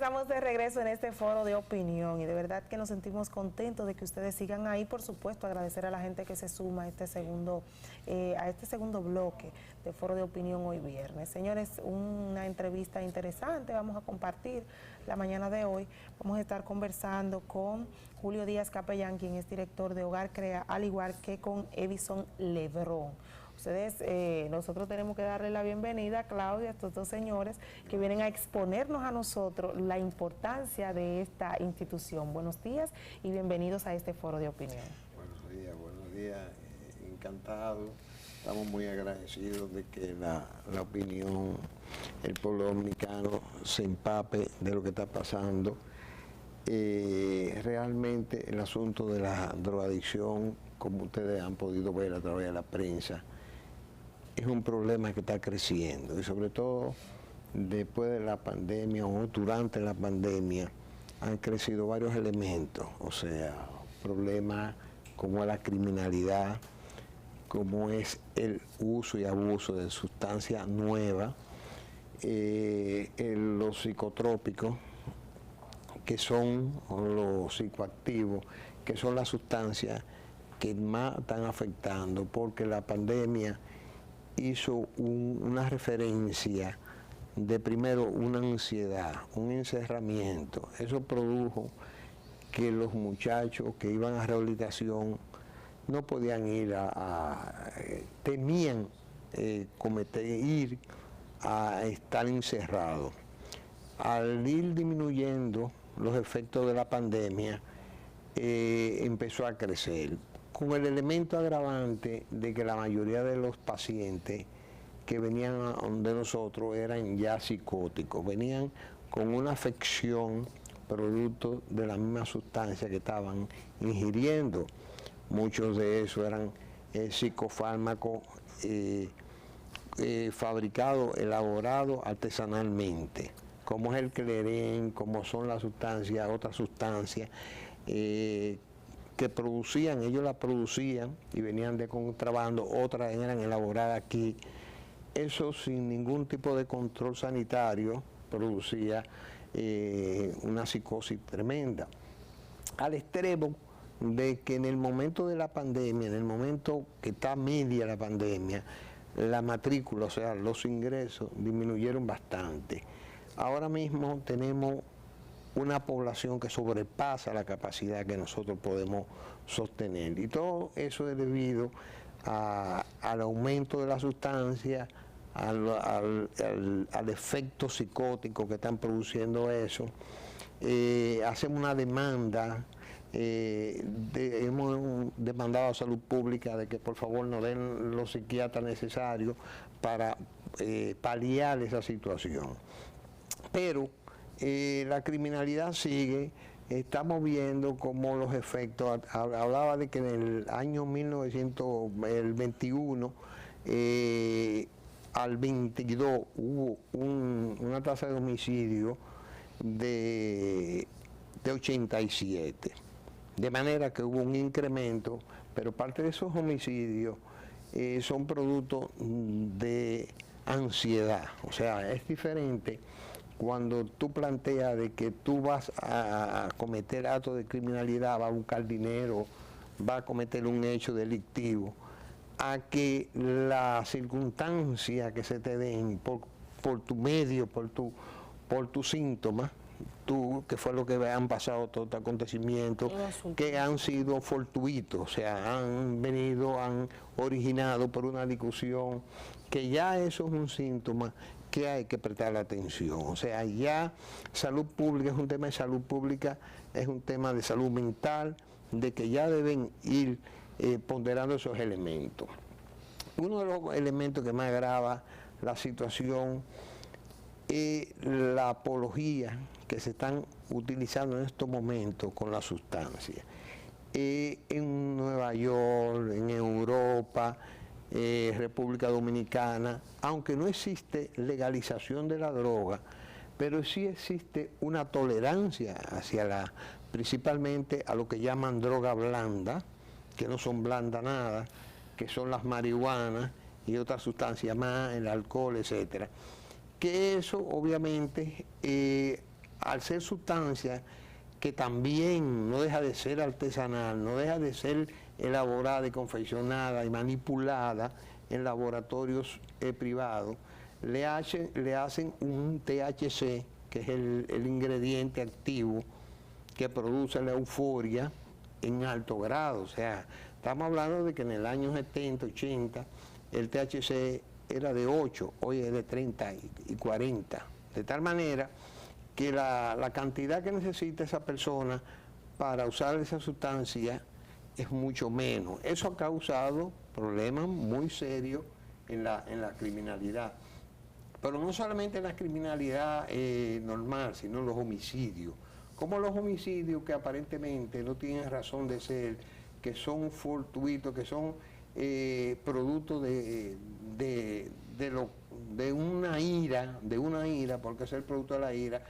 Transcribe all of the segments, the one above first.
estamos de regreso en este foro de opinión y de verdad que nos sentimos contentos de que ustedes sigan ahí. Por supuesto, agradecer a la gente que se suma a este segundo bloque de foro de opinión hoy viernes. Señores, una entrevista interesante vamos a compartir la mañana de hoy. Vamos a estar conversando con Julio Díaz Capellán, quien es director de Hogar Crea, al igual que con Edison Lebrón. Nosotros tenemos que darle la bienvenida a Claudia, a estos dos señores que vienen a exponernos a nosotros la importancia de esta institución. Buenos días y bienvenidos a este foro de opinión. Buenos días, encantado. Estamos muy agradecidos de que la opinión, el pueblo dominicano se empape de lo que está pasando. Realmente el asunto de la drogadicción, como ustedes han podido ver a través de la prensa, es un problema que está creciendo y sobre todo después de la pandemia o durante la pandemia han crecido varios elementos, o sea, problemas como la criminalidad, como es el uso y abuso de sustancias nuevas, los psicotrópicos, que son los psicoactivos, que son las sustancias que más están afectando, porque la pandemia hizo una referencia de primero una ansiedad, un encerramiento. Eso produjo que los muchachos que iban a rehabilitación no podían ir temían ir a estar encerrados. Al ir disminuyendo los efectos de la pandemia, empezó a crecer, con el elemento agravante de que la mayoría de los pacientes que venían de nosotros eran ya psicóticos, venían con una afección producto de la misma sustancia que estaban ingiriendo. Muchos de esos eran psicofármacos fabricados, elaborados artesanalmente, como es el clerén, como son las sustancias, otras sustancias que producían, ellos las producían y venían de contrabando, otras eran elaboradas aquí. Eso sin ningún tipo de control sanitario producía una psicosis tremenda, al extremo de que en el momento de la pandemia, en el momento que está media la pandemia, la matrícula, o sea, los ingresos disminuyeron bastante. Ahora mismo tenemos una población que sobrepasa la capacidad que nosotros podemos sostener. Y todo eso es debido al aumento de la sustancia, al efecto psicótico que están produciendo eso. Hacemos una demanda, hemos demandado a Salud Pública de que por favor nos den los psiquiatras necesarios para paliar esa situación. Pero la criminalidad sigue, estamos viendo cómo los efectos, hablaba de que en el año 1921 al 22 hubo una tasa de homicidio de 87, de manera que hubo un incremento, pero parte de esos homicidios son producto de ansiedad, o sea, es diferente cuando tú planteas de que tú vas a cometer actos de criminalidad, vas a buscar dinero, vas a cometer un hecho delictivo, a que la circunstancia que se te den por tu medio, por tu síntoma, que fue lo que han pasado todos estos acontecimientos, que han sido fortuitos, o sea, han originado por una discusión, que ya eso es un síntoma que hay que prestar atención. O sea, ya salud pública es un tema de salud pública, es un tema de salud mental, de que ya deben ir ponderando esos elementos. Uno de los elementos que más agrava la situación es la apología que se están utilizando en estos momentos con la sustancia. En Nueva York, en Europa, República Dominicana, aunque no existe legalización de la droga, pero sí existe una tolerancia hacia principalmente a lo que llaman droga blanda, que no son blandas nada, que son las marihuanas y otras sustancias más, el alcohol, etcétera. Que eso obviamente al ser sustancia que también no deja de ser artesanal, no deja de ser elaborada y confeccionada y manipulada en laboratorios privados, le hacen un THC, que es el ingrediente activo que produce la euforia en alto grado. O sea, estamos hablando de que en el año 70, 80, el THC era de 8, hoy es de 30 y 40. De tal manera que la cantidad que necesita esa persona para usar esa sustancia es mucho menos. Eso ha causado problemas muy serios en la criminalidad. Pero no solamente en la criminalidad normal, sino en los homicidios. Como los homicidios que aparentemente no tienen razón de ser, que son fortuitos, que son producto de una ira, porque es el producto de la ira,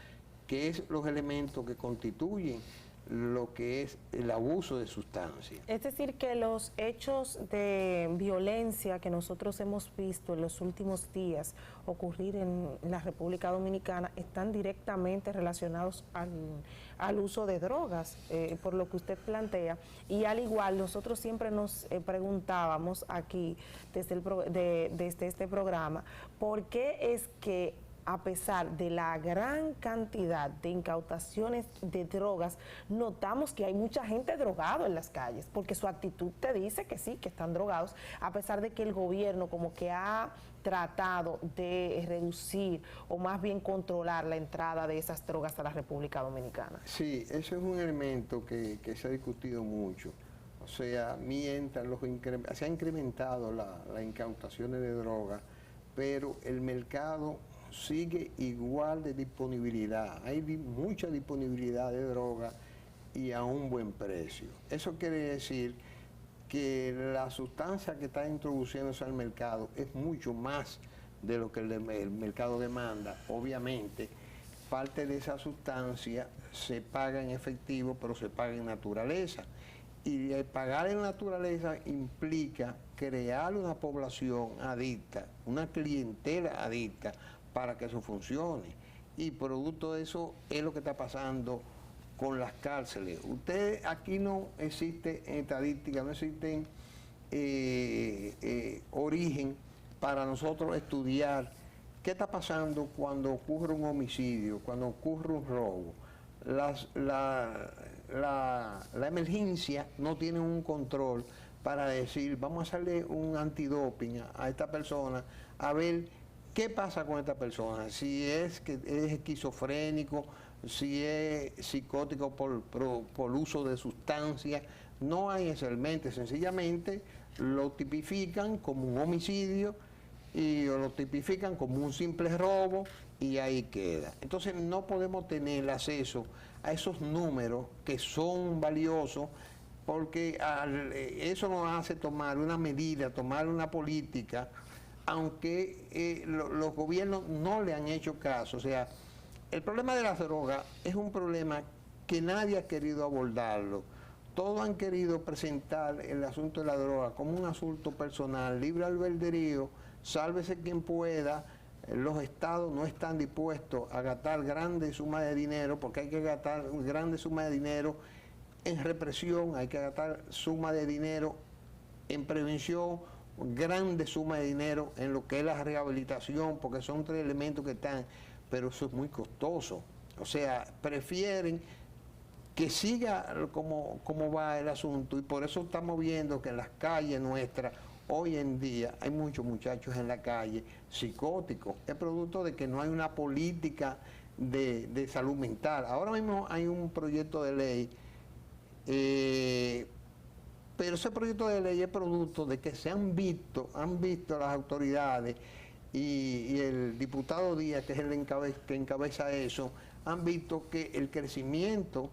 que es los elementos que constituyen lo que es el abuso de sustancias. Es decir, que los hechos de violencia que nosotros hemos visto en los últimos días ocurrir en la República Dominicana están directamente relacionados al uso de drogas, por lo que usted plantea. Y al igual, nosotros siempre nos preguntábamos aquí, desde este programa, ¿por qué es que a pesar de la gran cantidad de incautaciones de drogas, notamos que hay mucha gente drogada en las calles? Porque su actitud te dice que sí, que están drogados, a pesar de que el gobierno como que ha tratado de reducir o más bien controlar la entrada de esas drogas a la República Dominicana. Sí, ese es un elemento que se ha discutido mucho. O sea, mientras se ha incrementado las incautaciones de drogas, pero el mercado sigue igual de disponibilidad. Hay mucha disponibilidad de droga y a un buen precio. Eso quiere decir que la sustancia que está introduciéndose al mercado es mucho más de lo que el mercado demanda. Obviamente, parte de esa sustancia se paga en efectivo, pero se paga en naturaleza. Y el pagar en naturaleza implica crear una población adicta, una clientela adicta, para que eso funcione. Y producto de eso es lo que está pasando con las cárceles. Usted, aquí no existe estadística, no existe origen para nosotros estudiar qué está pasando cuando ocurre un homicidio, cuando ocurre un robo. La emergencia no tiene un control para decir, vamos a hacerle un antidoping a esta persona, a ver qué pasa con esta persona, si es que es esquizofrénico, si es psicótico por uso de sustancias. No hay ese elemento, sencillamente lo tipifican como un homicidio y lo tipifican como un simple robo y ahí queda. Entonces no podemos tener acceso a esos números que son valiosos, porque eso nos hace tomar una medida, tomar una política, aunque los gobiernos no le han hecho caso. O sea, el problema de las drogas es un problema que nadie ha querido abordarlo. Todos han querido presentar el asunto de la droga como un asunto personal, libre albedrío, sálvese quien pueda. Los estados no están dispuestos a gastar grandes sumas de dinero, porque hay que gastar grandes sumas de dinero en represión, hay que gastar sumas de dinero en prevención, grandes sumas de dinero en lo que es la rehabilitación, porque son 3 elementos que están, pero eso es muy costoso. O sea, prefieren que siga como va el asunto, y por eso estamos viendo que en las calles nuestras, hoy en día, hay muchos muchachos en la calle psicóticos. Es producto de que no hay una política de salud mental. Ahora mismo hay un proyecto de ley, pero ese proyecto de ley es producto de que se han visto las autoridades y el diputado Díaz, que es el que encabeza eso, han visto que el crecimiento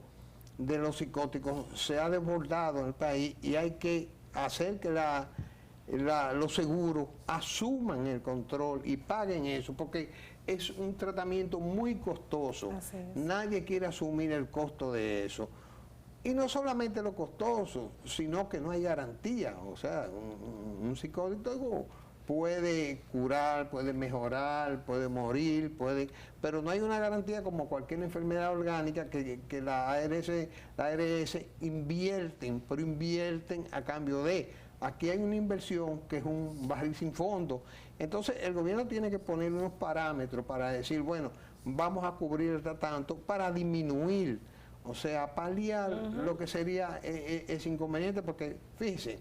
de los psicóticos se ha desbordado en el país y hay que hacer que los seguros asuman el control y paguen eso, porque es un tratamiento muy costoso. Nadie quiere asumir el costo de eso. Y no solamente lo costoso, sino que no hay garantía. O sea, un psicótico puede curar, puede mejorar, puede morir, pero no hay una garantía como cualquier enfermedad orgánica que la ARS invierten, pero invierten a cambio de. Aquí hay una inversión que es un barril sin fondo. Entonces el gobierno tiene que poner unos parámetros para decir, bueno, vamos a cubrir tanto para disminuir, o sea, paliar lo que sería ese inconveniente, porque fíjense,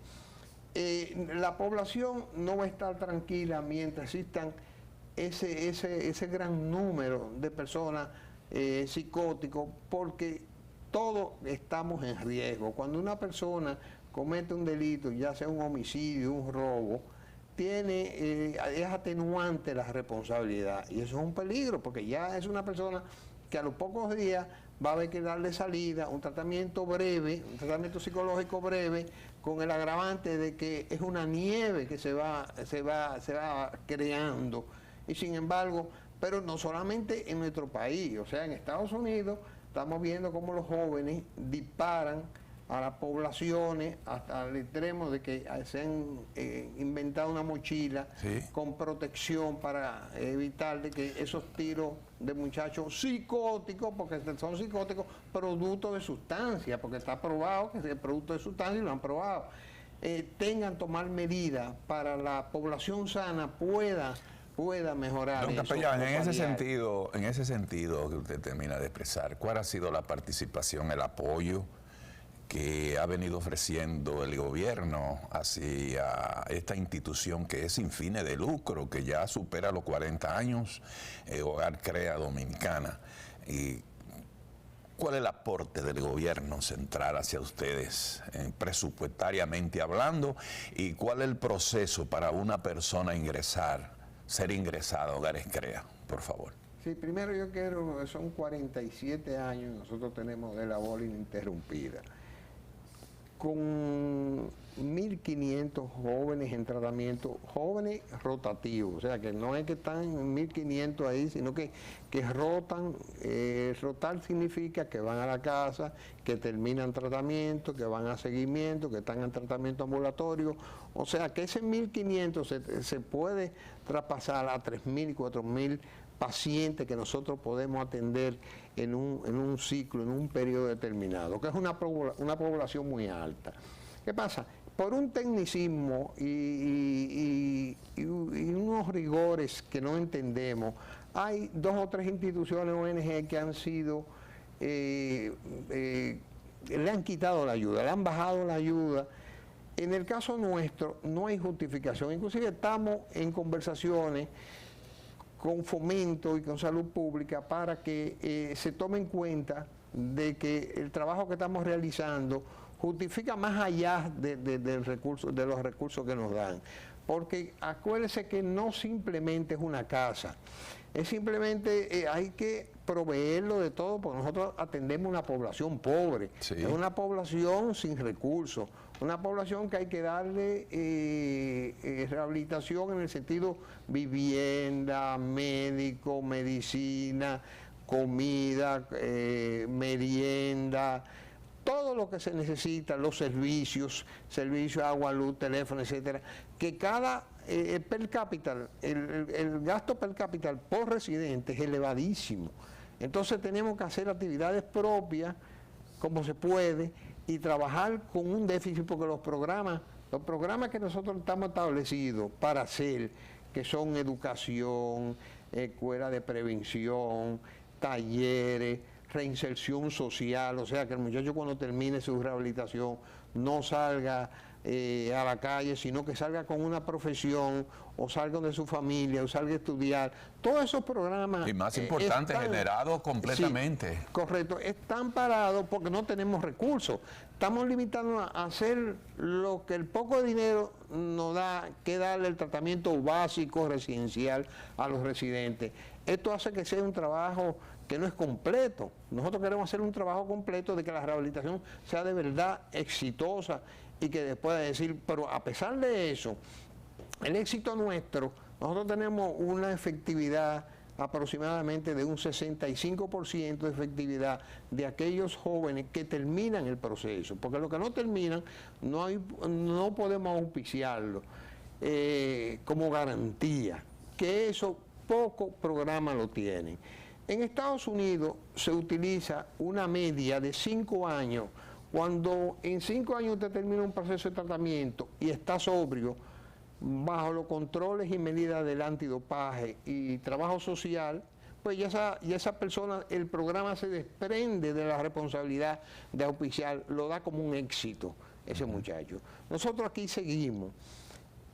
la población no va a estar tranquila mientras existan ese gran número de personas psicóticos, porque todos estamos en riesgo. Cuando una persona comete un delito, ya sea un homicidio, un robo, es atenuante la responsabilidad, y eso es un peligro, porque ya es una persona que a los pocos días va a haber que darle salida, un tratamiento breve, un tratamiento psicológico breve, con el agravante de que es una nieve que se va creando. Y sin embargo, pero no solamente en nuestro país, o sea, en Estados Unidos estamos viendo cómo los jóvenes disparan a las poblaciones hasta el extremo de que se han inventado una mochila con protección para evitar de que esos tiros de muchachos psicóticos, porque son psicóticos, producto de sustancia, porque está probado que es producto de sustancia y lo han probado, tomar medidas para la población sana pueda mejorar. Don Capellán, en ese sentido que usted termina de expresar, ¿cuál ha sido la participación, el apoyo que ha venido ofreciendo el gobierno hacia esta institución que es sin fines de lucro, que ya supera los 40 años, Hogar Crea Dominicana? ¿Y cuál es el aporte del gobierno central hacia ustedes, presupuestariamente hablando? ¿Y cuál es el proceso para una persona ser ingresada a Hogares Crea, por favor? Sí, primero son 47 años nosotros tenemos de labor ininterrumpida, con 1.500 jóvenes en tratamiento, jóvenes rotativos, o sea que no es que están 1.500 ahí, sino que rotan. Rotar significa que van a la casa, que terminan tratamiento, que van a seguimiento, que están en tratamiento ambulatorio, o sea que ese 1.500 se puede traspasar a 3.000, 4.000 pacientes que nosotros podemos atender en un ciclo, en un periodo determinado, que es una población muy alta. ¿Qué pasa? Por un tecnicismo y unos rigores que no entendemos, hay 2 o 3 instituciones ONG que han sido, le han quitado la ayuda, le han bajado la ayuda. En el caso nuestro no hay justificación, inclusive estamos en conversaciones con Fomento y con Salud Pública para que se tome en cuenta de que el trabajo que estamos realizando justifica más allá de los recursos que nos dan. Porque acuérdense que no simplemente es una casa, es simplemente hay que proveerlo de todo, porque nosotros atendemos una población pobre, es una población sin recursos, una población que hay que darle rehabilitación en el sentido vivienda, médico, medicina, comida, merienda, todo lo que se necesita, los servicios, agua, luz, teléfono, etcétera, que cada per cápita, el gasto per cápita por residente es elevadísimo. Entonces tenemos que hacer actividades propias como se puede y trabajar con un déficit, porque los programas que nosotros estamos establecidos para hacer, que son educación, escuela de prevención, talleres, reinserción social, o sea que el muchacho cuando termine su rehabilitación no salga a la calle, sino que salga con una profesión, o salga de su familia, o salga a estudiar. Todos esos programas... Y más importante, generados completamente. Sí, correcto, están parados porque no tenemos recursos. Estamos limitándonos a hacer lo que el poco dinero nos da, que darle el tratamiento básico residencial a los residentes. Esto hace que sea un trabajo que no es completo. Nosotros queremos hacer un trabajo completo de que la rehabilitación sea de verdad exitosa y que después de decir, pero a pesar de eso, el éxito nuestro, nosotros tenemos una efectividad aproximadamente de un 65% de efectividad de aquellos jóvenes que terminan el proceso, porque los que no terminan no podemos auspiciarlo. como garantía, que eso pocos programas lo tienen. En Estados Unidos se utiliza una media de 5 años. Cuando en 5 años usted termina un proceso de tratamiento y está sobrio, bajo los controles y medidas del antidopaje y trabajo social, pues ya esa persona, el programa se desprende de la responsabilidad de auspiciar, lo da como un éxito ese muchacho. Nosotros aquí seguimos,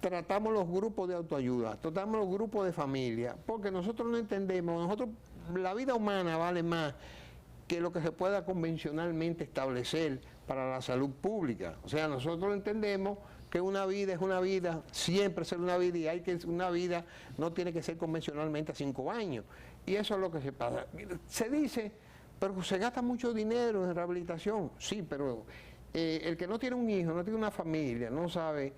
tratamos los grupos de autoayuda, tratamos los grupos de familia, porque nosotros no entendemos, la vida humana vale más que lo que se pueda convencionalmente establecer para la salud pública. O sea, nosotros entendemos que una vida es una vida, siempre será una vida, y hay que una vida no tiene que ser convencionalmente a 5 años. Y eso es lo que se pasa. Se dice, pero se gasta mucho dinero en rehabilitación. Sí, pero el que no tiene un hijo, no tiene una familia, no sabe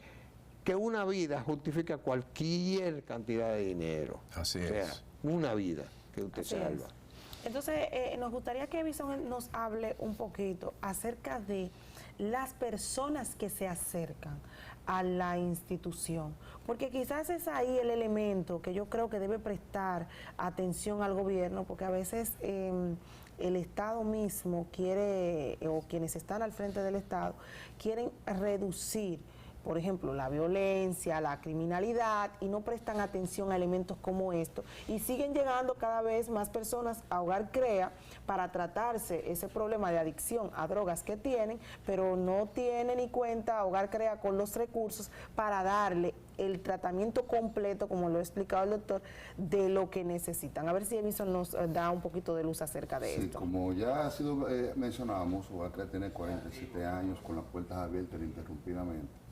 que una vida justifica cualquier cantidad de dinero. Así o sea, es. Una vida que usted Así salva. es. Entonces, nos gustaría que Evison nos hable un poquito acerca de las personas que se acercan a la institución, porque quizás es ahí el elemento que yo creo que debe prestar atención al gobierno, porque a veces el Estado mismo quiere, o quienes están al frente del Estado, quieren reducir, por ejemplo, la violencia, la criminalidad, y no prestan atención a elementos como estos, y siguen llegando cada vez más personas a Hogar Crea para tratarse ese problema de adicción a drogas que tienen, pero no tiene ni cuenta Hogar Crea con los recursos para darle el tratamiento completo, como lo ha explicado el doctor, de lo que necesitan. A ver si Evison nos da un poquito de luz acerca de esto. Como ya ha sido mencionamos, Hogar Crea tiene 47 años con las puertas abiertas ininterrumpidamente.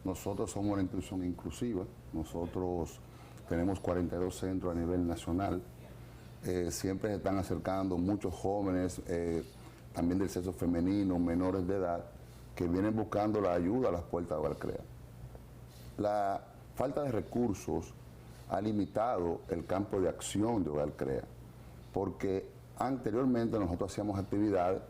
Nosotros somos una institución inclusiva, nosotros tenemos 42 centros a nivel nacional, siempre se están acercando muchos jóvenes, también del sexo femenino, menores de edad, que vienen buscando la ayuda a las puertas de Hogar Crea. La falta de recursos ha limitado el campo de acción de Hogar Crea, porque anteriormente nosotros hacíamos actividades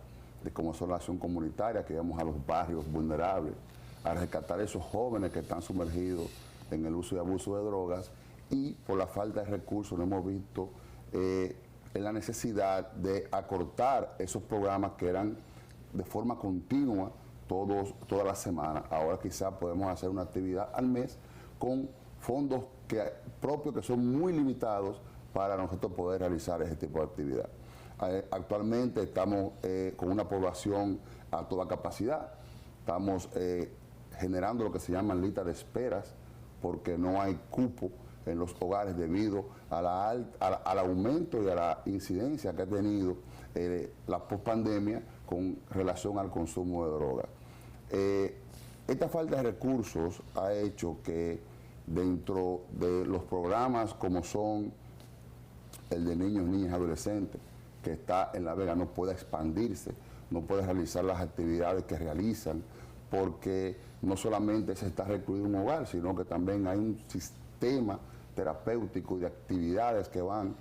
como son la acción comunitaria, que íbamos a los barrios vulnerables, a rescatar a esos jóvenes que están sumergidos en el uso y abuso de drogas, y por la falta de recursos no hemos visto en la necesidad de acortar esos programas que eran de forma continua toda la semana. Ahora quizás podemos hacer una actividad al mes con fondos propios que son muy limitados para nosotros poder realizar ese tipo de actividad. Actualmente estamos con una población a toda capacidad, estamos generando lo que se llaman listas de esperas, porque no hay cupo en los hogares debido al aumento y a la incidencia que ha tenido la pospandemia con relación al consumo de drogas. Esta falta de recursos ha hecho que dentro de los programas como son el de niños, niñas y adolescentes, que está en La Vega, no pueda expandirse, no puede realizar las actividades que realizan, porque no solamente se está recluido en un hogar, sino que también hay un sistema terapéutico y de actividades que van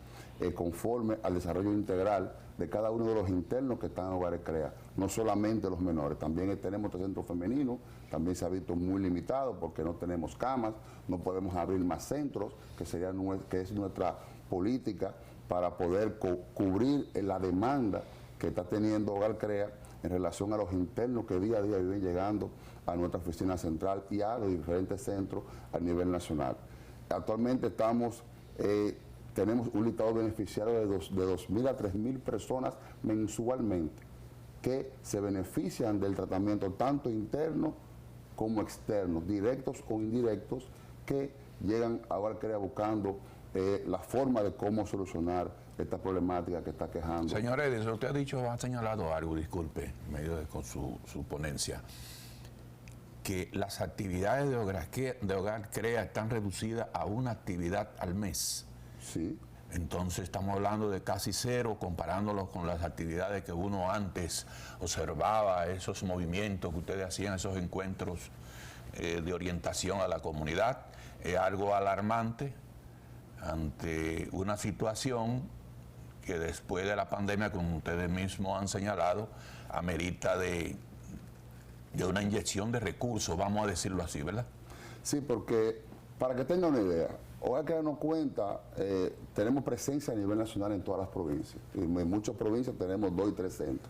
conforme al desarrollo integral de cada uno de los internos que están en Hogares Crea, no solamente los menores. También tenemos el centro femenino, también se ha visto muy limitado porque no tenemos camas, no podemos abrir más centros, que es nuestra política para poder cubrir la demanda que está teniendo Hogar Crea en relación a los internos que día a día viven llegando a nuestra oficina central y a los diferentes centros a nivel nacional. Actualmente tenemos un listado beneficiario de 2.000 a 3.000 personas mensualmente que se benefician del tratamiento tanto interno como externo, directos o indirectos, que llegan a Hogar Crea buscando la forma de cómo solucionar esta problemática que está quejando. Señor Edison, usted ha señalado algo, disculpe, en medio con su ponencia, que las actividades de Hogar Crea están reducidas a una actividad al mes. Sí. Entonces estamos hablando de casi cero, comparándolo con las actividades que uno antes observaba, esos movimientos que ustedes hacían, esos encuentros de orientación a la comunidad. Es algo alarmante ante una situación que después de la pandemia, como ustedes mismos han señalado, amerita de una inyección de recursos, vamos a decirlo así, ¿verdad? Sí, porque Para que tengan una idea, Hogar Crea nos cuenta, tenemos presencia a nivel nacional en todas las provincias. En muchas provincias tenemos 2 y 3 centros.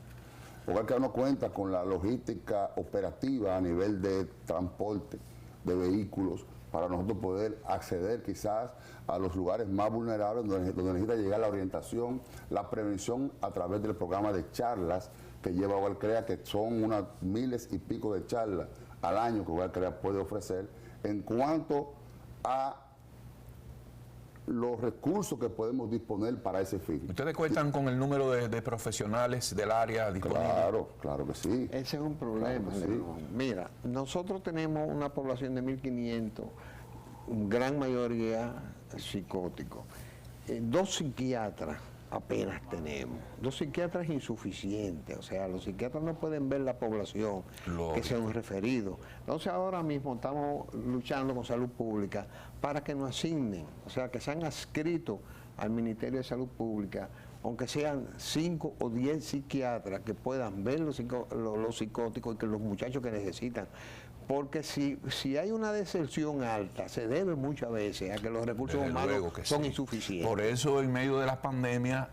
Hogar Crea nos cuenta con la logística operativa a nivel de transporte de vehículos para nosotros poder acceder quizás a los lugares más vulnerables donde necesita llegar la orientación, la prevención a través del programa de charlas que lleva Hogar Crea, que son unas miles y pico de charlas al año que Hogar Crea puede ofrecer en cuanto a los recursos que podemos disponer para ese fin. ¿Ustedes cuentan con el número de profesionales del área disponible? Claro que sí. Ese es un problema. Claro que sí. Mira, nosotros tenemos una población de 1.500, gran mayoría psicóticos. 2 psiquiatras apenas tenemos. 2 psiquiatras insuficientes, o sea, los psiquiatras no pueden ver la población que se han referido. Entonces ahora mismo estamos luchando con Salud Pública para que nos asignen, o sea, que sean adscritos al Ministerio de Salud Pública, aunque sean 5 o 10 psiquiatras que puedan ver los psicóticos y que los muchachos que necesitan. Porque si hay una deserción alta, se debe muchas veces a que los recursos humanos son insuficientes. Por eso, en medio de las pandemias,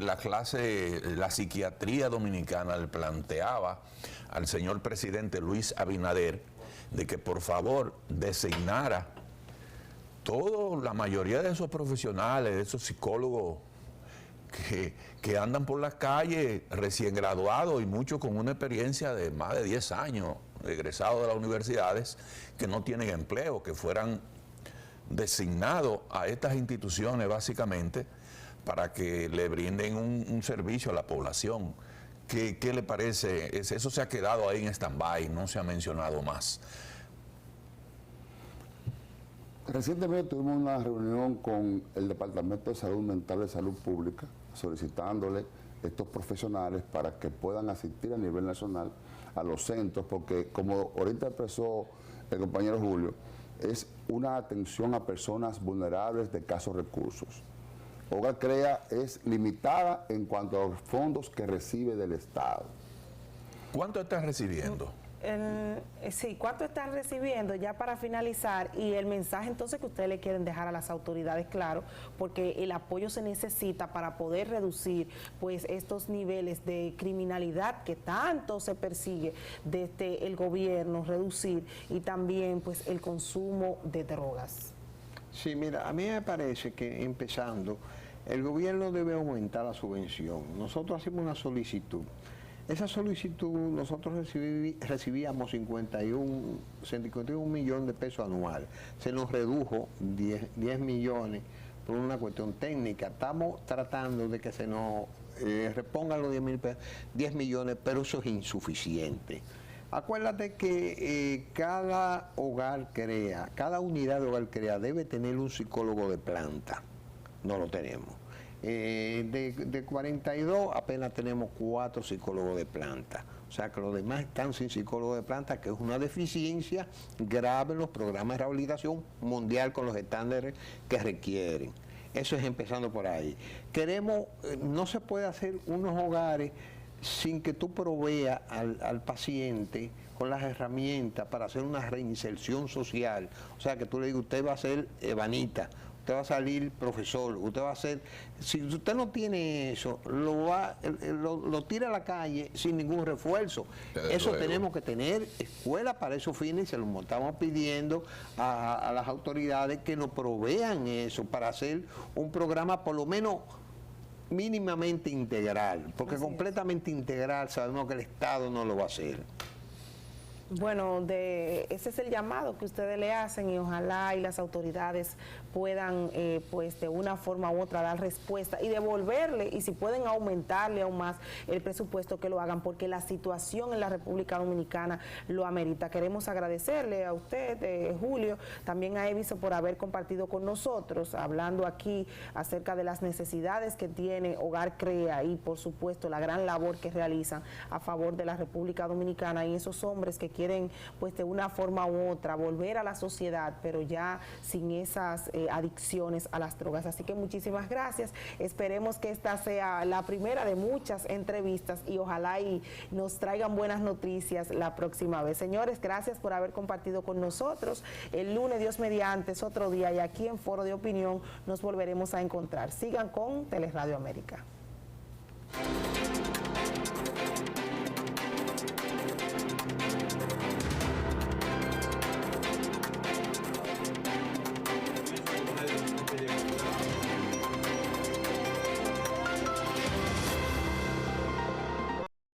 la psiquiatría dominicana le planteaba al señor presidente Luis Abinader de que por favor designara la mayoría de esos profesionales, de esos psicólogos que andan por las calles recién graduados y muchos con una experiencia de más de 10 años, egresados de las universidades, que no tienen empleo, que fueran designados a estas instituciones básicamente para que le brinden un servicio a la población. ¿Qué le parece? Eso se ha quedado ahí en stand-by, no se ha mencionado más. Recientemente tuvimos una reunión con el Departamento de Salud Mental de Salud Pública, solicitándole estos profesionales para que puedan asistir a nivel nacional a los centros, porque como ahorita expresó el compañero Julio, es una atención a personas vulnerables de escasos recursos. Hogar Crea es limitada en cuanto a los fondos que recibe del Estado. ¿Cuánto estás recibiendo? Sí, ¿cuánto están recibiendo? Ya para finalizar, y el mensaje entonces que ustedes le quieren dejar a las autoridades, claro, porque el apoyo se necesita para poder reducir pues estos niveles de criminalidad que tanto se persigue desde el gobierno, reducir, y también pues el consumo de drogas. Sí, mira, a mí me parece que empezando, el gobierno debe aumentar la subvención. Nosotros hacemos una solicitud. Esa solicitud nosotros recibíamos 51 millones de pesos anual. Se nos redujo 10 millones por una cuestión técnica. Estamos tratando de que se nos repongan los 10 millones, pero eso es insuficiente. Acuérdate que cada Hogar Crea, cada unidad de Hogar Crea debe tener un psicólogo de planta. No lo tenemos. De 42 apenas tenemos 4 psicólogos de planta. O sea que los demás están sin psicólogo de planta, que es una deficiencia grave en los programas de rehabilitación mundial con los estándares que requieren. Eso es empezando por ahí. No se puede hacer unos hogares sin que tú proveas al paciente con las herramientas para hacer una reinserción social. O sea que tú le digas, usted va a ser ebanita, usted va a salir profesor, usted va a ser... Si usted no tiene eso, lo tira a la calle sin ningún refuerzo. Eso tenemos que tener escuelas para esos fines, y se lo estamos pidiendo a las autoridades que nos provean eso, para hacer un programa por lo menos mínimamente integral, porque completamente integral sabemos que el Estado no lo va a hacer. Bueno, ese es el llamado que ustedes le hacen, y ojalá y las autoridades puedan pues de una forma u otra dar respuesta y devolverle, y si pueden aumentarle aún más el presupuesto, que lo hagan, porque la situación en la República Dominicana lo amerita. Queremos agradecerle a usted, Julio, también a Eviso, por haber compartido con nosotros, hablando aquí acerca de las necesidades que tiene Hogar Crea y por supuesto la gran labor que realizan a favor de la República Dominicana y esos hombres que quieren pues de una forma u otra volver a la sociedad, pero ya sin esas adicciones a las drogas. Así que muchísimas gracias. Esperemos que esta sea la primera de muchas entrevistas y ojalá y nos traigan buenas noticias la próxima vez. Señores, gracias por haber compartido con nosotros. El lunes, Dios mediante, es otro día y aquí en Foro de Opinión nos volveremos a encontrar. Sigan con Teleradio América.